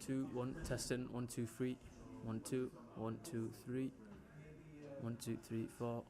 2, 1, testing, 1, 2, 3, 1, 2, 1, 2, 3, 1, 2, 3, 4.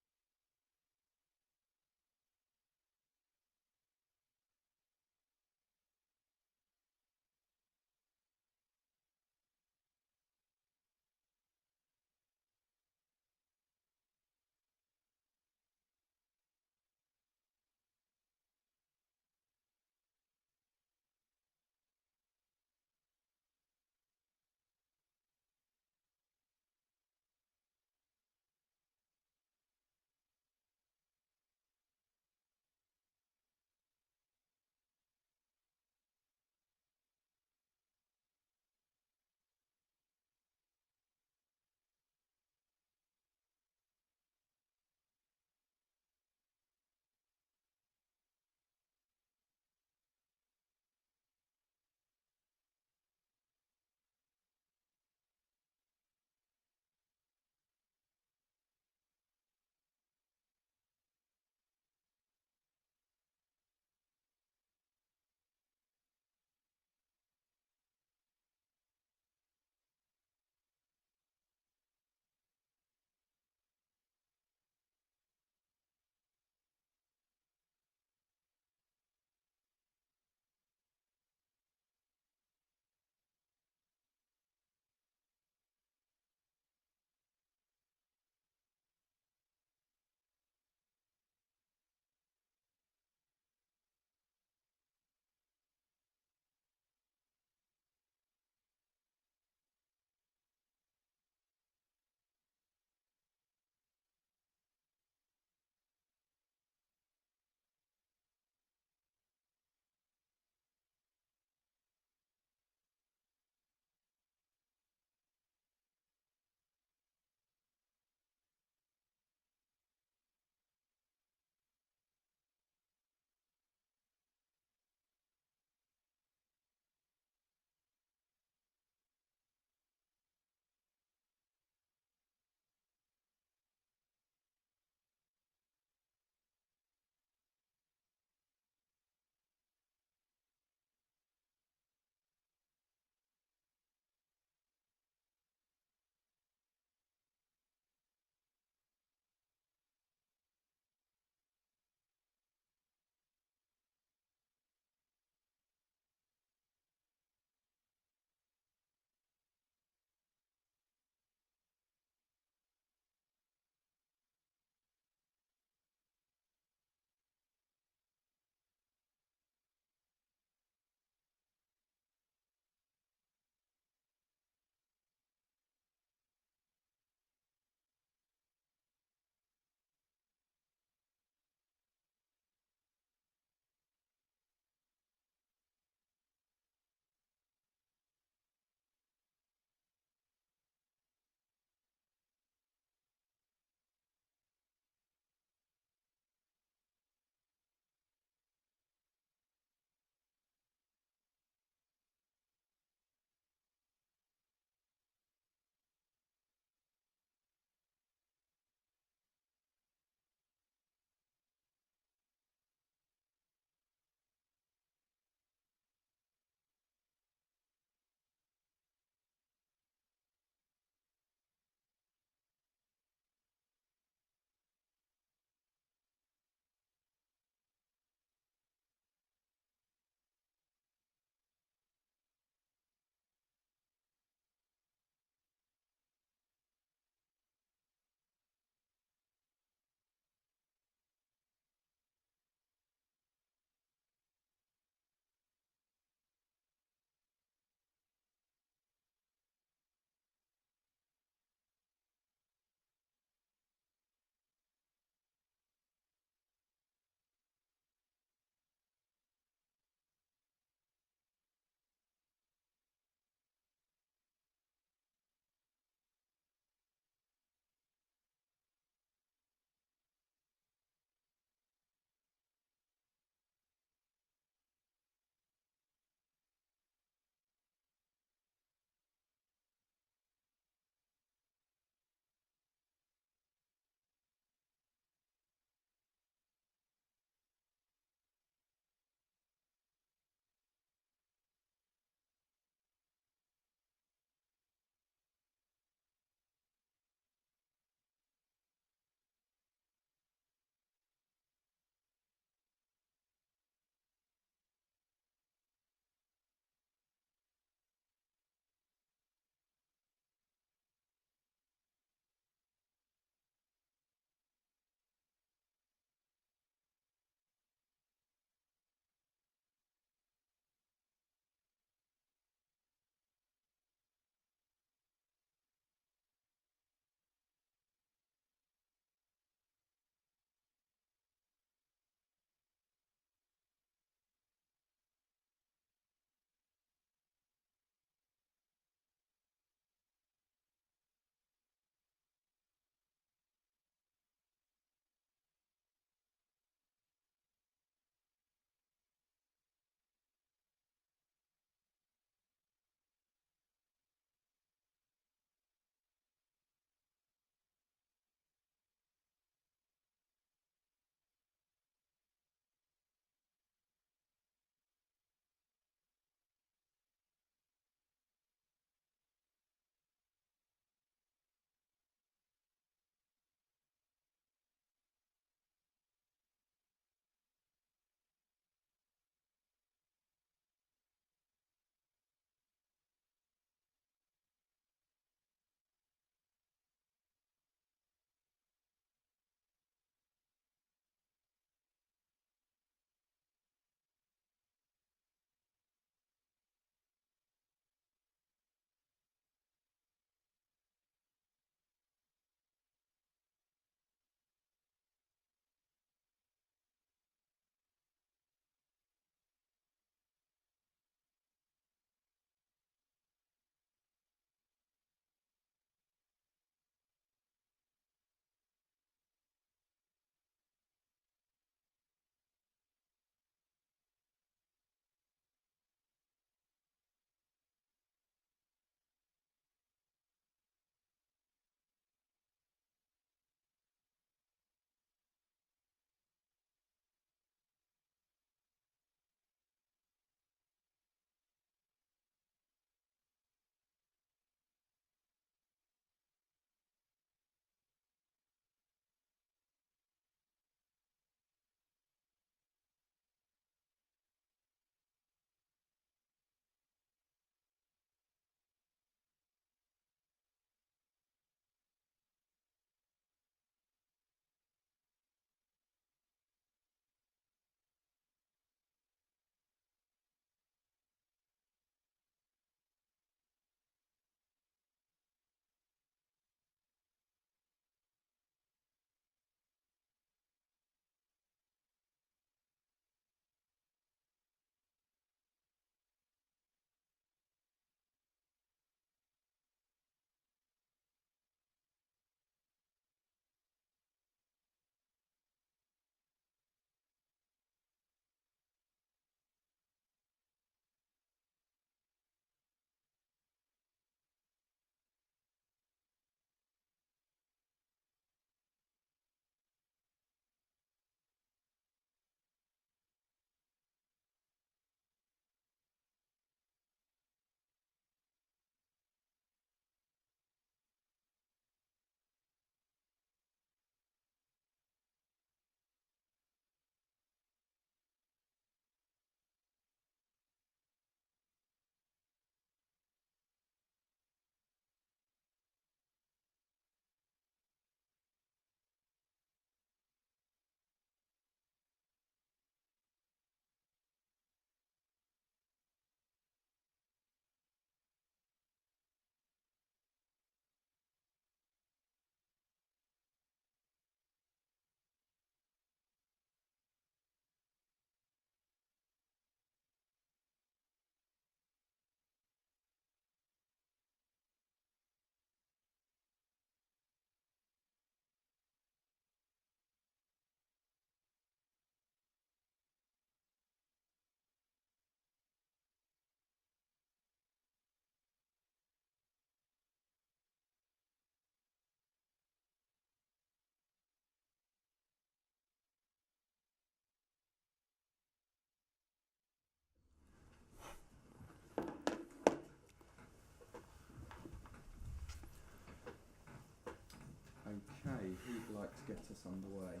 like to get us underway.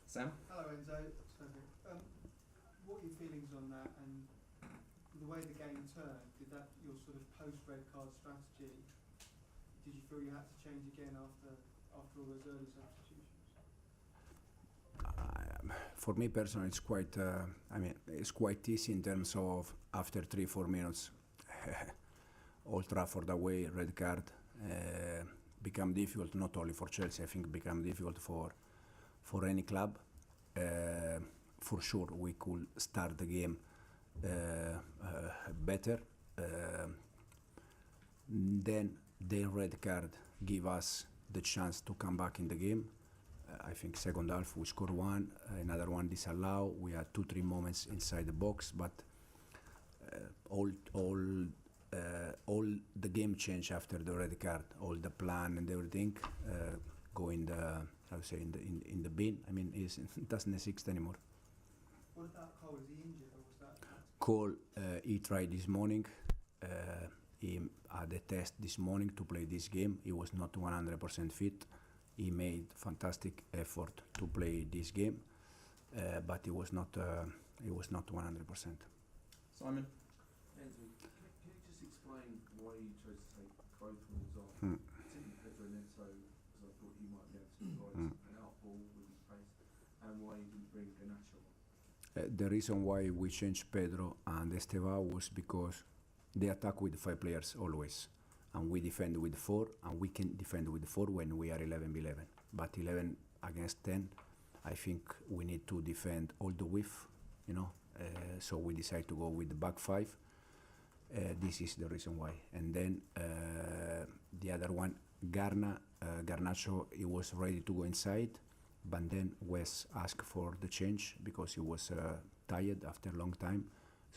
Sam? Hello Enzo, what are your feelings on that, and the way the game turned, did that, your sort of post-red card strategy, did you feel you had to change again after all those early substitutions? For me personally, it's quite. It's quite easy in terms of after 3-4 minutes, Old Trafford away, red card, become difficult. Not only for Chelsea, I think become difficult for any club. For sure, we could start the game better. Then their red card give us the chance to come back in the game. I think second half we score one, another one disallow. We had 2-3 moments inside the box, but all the game changed after the red card. All the plan and everything go in the in the bin. I mean, it doesn't exist anymore. What about Cole? Is he injured or was that? Cole, he tried this morning. He had a test this morning to play this game. He was not 100% fit. He made fantastic effort to play this game, but he was not 100%. Simon? Enzo, can you just explain why you chose to take both rules off, particularly Pedro Neto, because I thought he might be able to provide an outball with his pace, and why you didn't bring Garnacho on? The reason why we changed Pedro and Estevao was because they attack with 5 players always, and we defend with 4, and we can defend with 4 when we are 11-11. But 11 against 10, I think we need to defend all the width, so we decide to go with the back 5. This is the reason why. And then the other one, Garnacho, he was ready to go inside, but then Wes asked for the change because he was tired after a long time.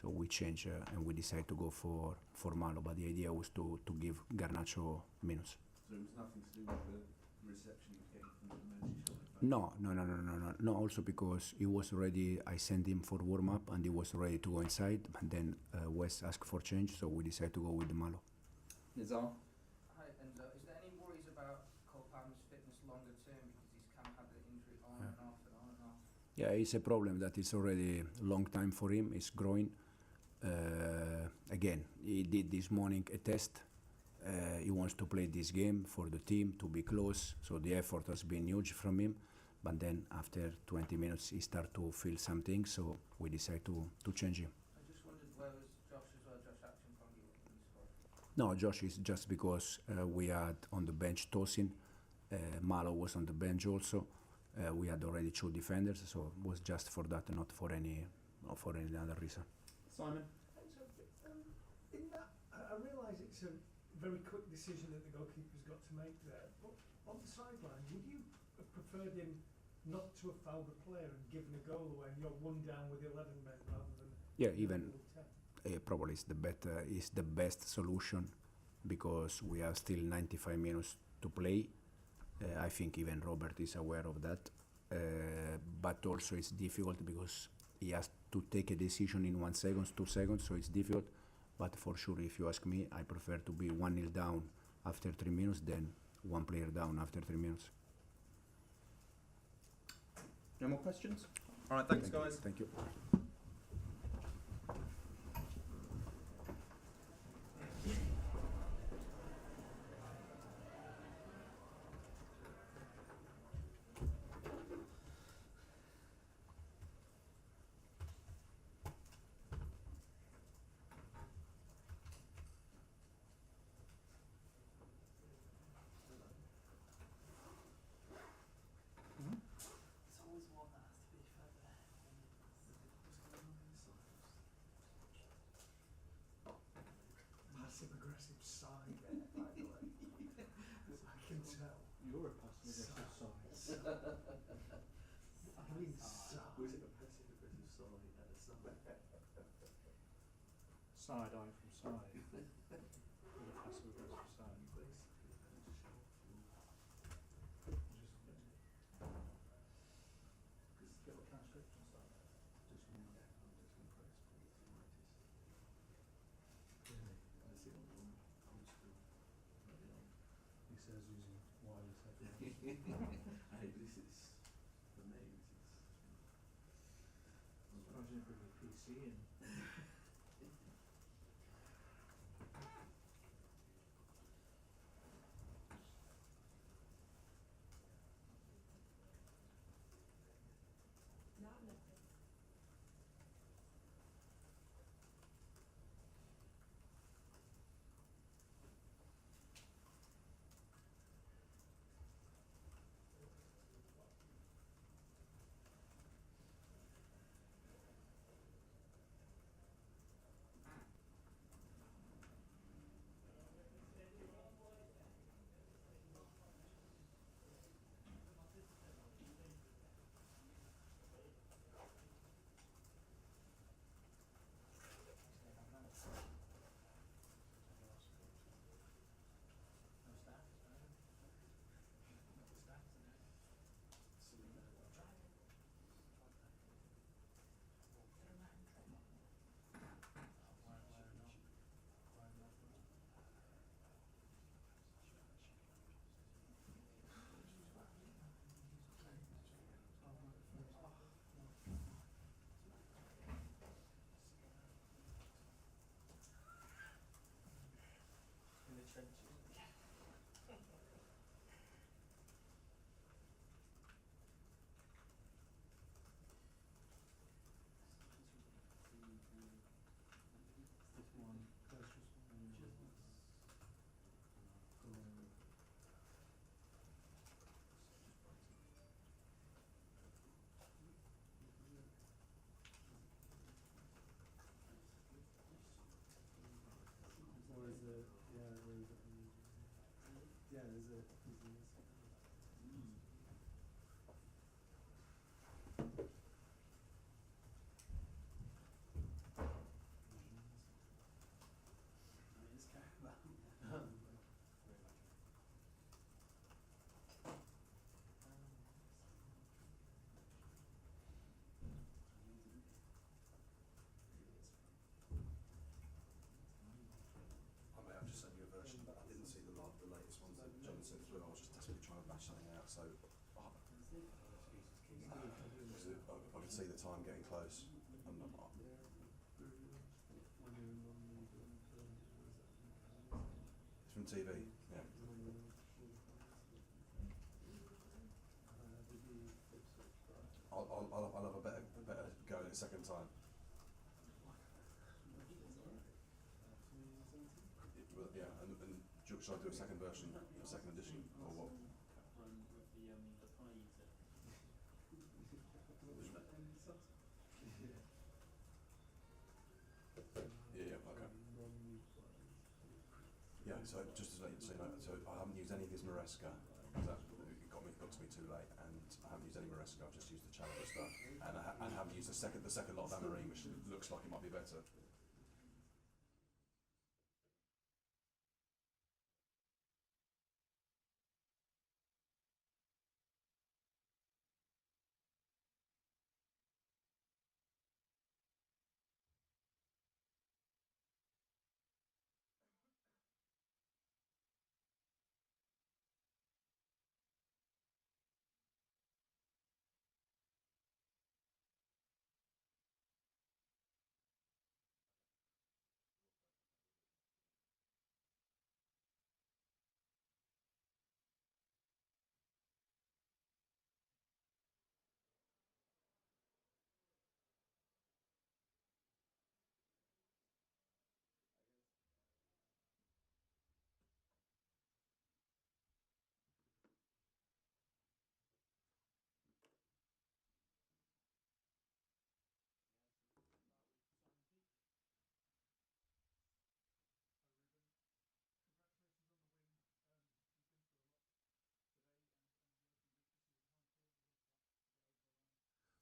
So we changed and we decided to go for Malo, but the idea was to give Garnacho minutes. So it was nothing to do with the reception he was getting from the Manchester? No. Also because he was ready. I sent him for warm up and he was ready to go inside. And then Wes asked for change, so we decided to go with the Malo. Nizar? Hi Enzo, is there any worries about Cole Palmer's fitness longer term, because he's kind of had the injury on and off and on and off? Yeah, it's a problem that it's already a long time for him. It's growing. Again, he did this morning a test. He wants to play this game for the team, to be close, so the effort has been huge from him. But then after 20 minutes he started to feel something, so we decided to change him. I just wondered, where was Josh as well, Josh Action from you in the squad? No, Josh is just because we had on the bench Tosin, Malo was on the bench also. We had already 2 defenders, so it was just for that, not for any other reason. Simon? So, in that, I realise it's a very quick decision that the goalkeeper's got to make there, but on the sideline, would you have preferred him not to have fouled the player and given a goal away, and you're 1 down with 11 men rather than Even probably it's the best solution, because we have still 95 minutes to play. I think even Robert is aware of that, but also it's difficult because he has to take a decision in 1 second, 2 seconds, so it's difficult. But for sure, if you ask me, I prefer to be 1-0 down after 3 minutes than 1 player down after 3 minutes. No more questions? All right, thanks guys. Thank you. Passive-aggressive sigh there, by the way. I can tell. You're a passive-aggressive side. I mean, sigh. Was it a passive-aggressive side at a side? Side eye from side. With a passive-aggressive side. He says using wireless headphones. seeing. In the trenches. I may have just sent you a version, but I didn't see the latest ones that John sent through. I was just desperately trying to bash something out, so I could see the time getting close. It's from TV, yeah. I'll have a better go at it second time. Yeah, and should I do a second version, a second edition, or what? Yeah, okay. Yeah, so just to let you know, so I haven't used any of his Maresca, because that got to me too late, and I haven't used any Maresca, I've just used the Challenger stuff, and I haven't used the second lot of Amorim, which looks like it might be better.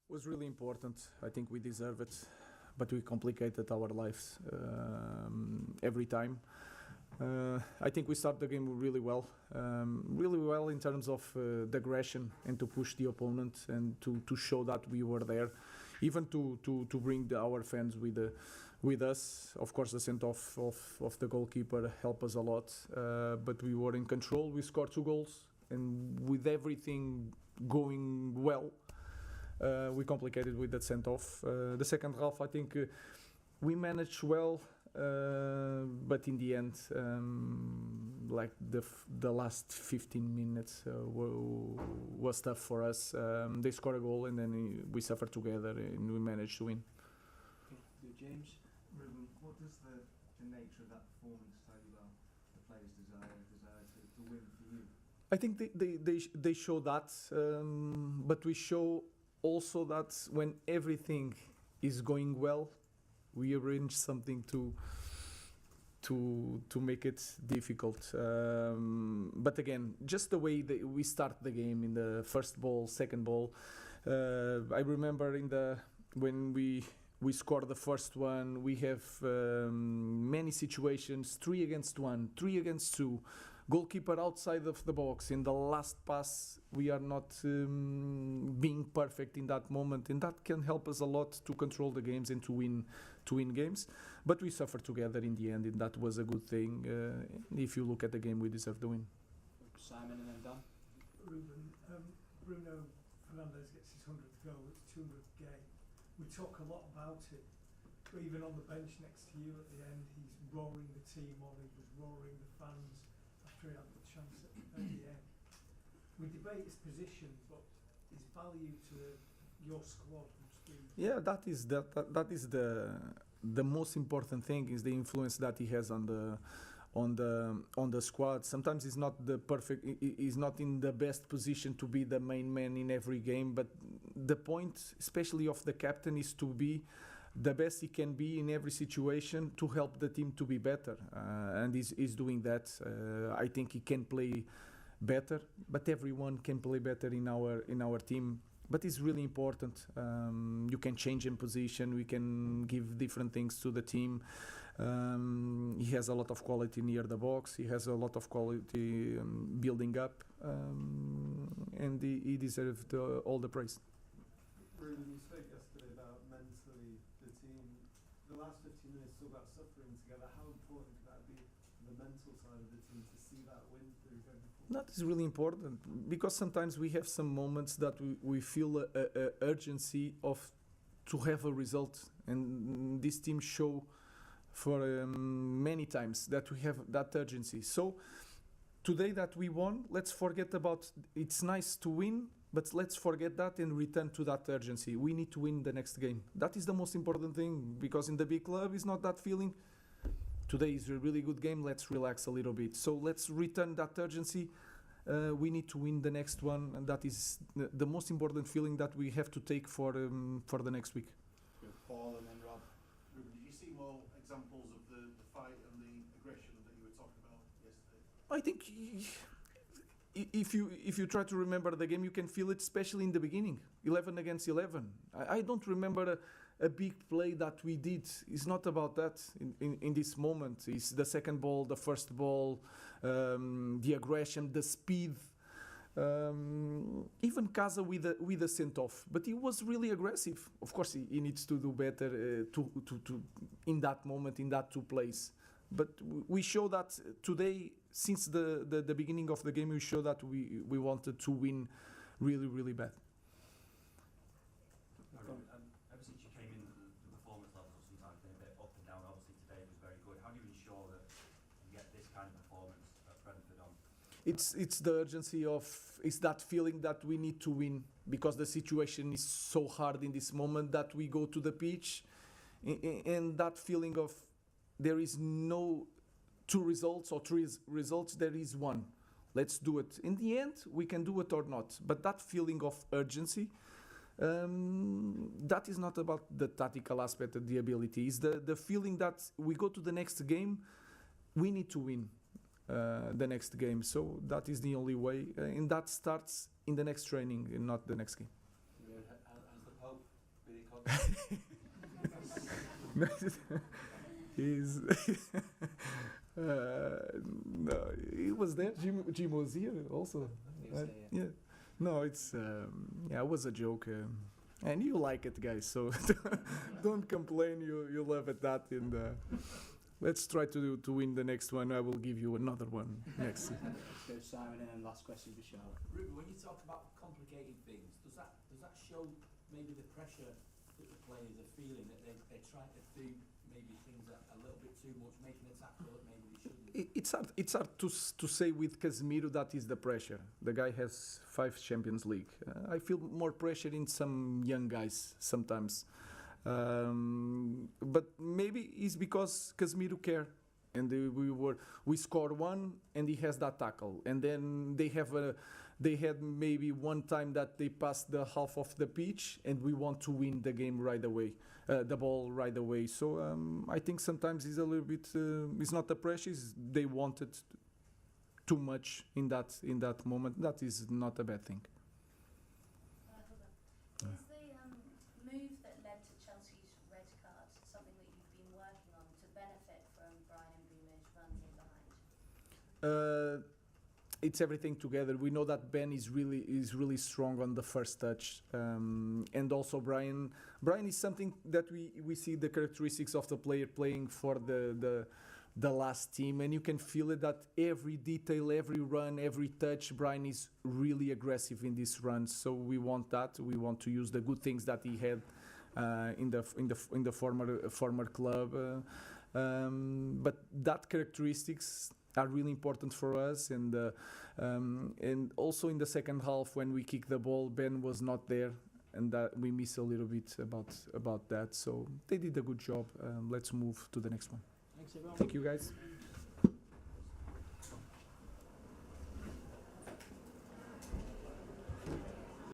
Was really important. I think we deserve it, but we complicated our lives every time. I think we started the game really well in terms of the aggression and to push the opponent and to show that we were there, even to bring our fans with us. Of course, the send off of the goalkeeper helped us a lot, but we were in control. We scored 2 goals, and with everything going well, We complicated with that sent off. The second half, I think we managed well, but in the end, like the last 15 minutes was tough for us. They scored a goal and then we suffered together and we managed to win. Okay, James. Ruben, what does the nature of that performance tell you about the players' desire to win for you? I think they show that, but we show also that when everything is going well, we arrange something to make it difficult. But again, just the way that we start the game in the first ball, second ball. I remember when we scored the first one, we have many situations, 3 against 1, 3 against 2. Goalkeeper outside of the box. In the last pass, we are not being perfect in that moment, and that can help us a lot to control the games and to win games. But we suffered together in the end, and that was a good thing. If you look at the game, we deserve the win. Simon and then Dan. Ruben, Bruno Fernandes gets his 100th goal, it's 200th game. We talk a lot about it, but even on the bench next to you at the end, he's roaring the team on, he was roaring the fans after he had the chance at the end. We debate his position, but his value to your squad must be... Yeah, that is the most important thing, is the influence that he has on the squad. Sometimes he's not he's not in the best position to be the main man in every game, but the point, especially of the captain, is to be the best he can be in every situation to help the team to be better, and he's doing that. I think he can play better, but everyone can play better in our team. But it's really important. You can change in position. We can give different things to the team. He has a lot of quality near the box. He has a lot of quality building up, and he deserved all the praise. Ruben, you spoke yesterday about mentally the team. The last 15 minutes talk about suffering together. How important could that be for the mental side of the team to see that win through going forward? That is really important, because sometimes we have some moments that we feel a urgency to have a result, and this team show for many times that we have that urgency. So today that we won, let's forget about it's nice to win, but let's forget that and return to that urgency. We need to win the next game. That is the most important thing, because in the big club it's not that feeling. Today is a really good game, let's relax a little bit. So let's return that urgency. We need to win the next one, and that is the most important feeling that we have to take for the next week. Paul and then Rob. Ruben, did you see more examples of the fight and the aggression that you were talking about yesterday? I think if you try to remember the game, you can feel it, especially in the beginning, 11 against 11. I don't remember a big play that we did. It's not about that in this moment. It's the second ball, the first ball, the aggression, the speed. Even Casa with a sent off, but he was really aggressive. Of course, he needs to do better to in that moment, in that 2 plays. But we show that today, since the beginning of the game, we show that we wanted to win really, really bad. Ever since you came in, the performance levels have sometimes been a bit up and down. Obviously today was very good. How do you ensure that you get this kind of performance at Brentford on? It's the urgency it's that feeling that we need to win, because the situation is so hard in this moment that we go to the pitch, and that feeling of there is no 2 results or 3 results, there is 1. Let's do it. In the end, we can do it or not. But that feeling of urgency, that is not about the tactical aspect of the ability. It's the feeling that we go to the next game, we need to win the next game. So that is the only way. And that starts in the next training and not the next game. Has the Pope been in contact? He's no, he was there. Jim was here also. Yeah. No, it's it was a joke, and you like it, guys. So don't complain. You love it that, and let's try to win the next one. I will give you another one next. Let's go Simon and then last question for Charlotte. Ruben, when you talk about complicated things, does that show maybe the pressure that the players are feeling, that they're trying to do maybe things a little bit too much, making a tackle that maybe they shouldn't? It's hard to say with Casemiro that is the pressure. The guy has 5 Champions League. I feel more pressure in some young guys sometimes. But maybe it's because Casemiro care, and we score one, and he has that tackle, and then they had maybe one time that they passed the half of the pitch, and we want to win the game right away, the ball right away. So I think sometimes it's a little bit. It's not the pressure; it's they wanted too much in that moment. That is not a bad thing. Is the move that led to Chelsea's red card something that you've been working on to benefit from Brian and Bruno's runs in behind? It's everything together. We know that Ben is really strong on the first touch, and also Brian is something that we see the characteristics of the player playing for the last team, and you can feel it that every detail, every run, every touch, Brian is really aggressive in this run. So we want that. We want to use the good things that he had in the former club, but that characteristics are really important for us, and also in the second half when we kicked the ball, Ben was not there, and that we miss a little bit about that. So they did a good job. Let's move to the next one. Thanks everyone. Thank you guys.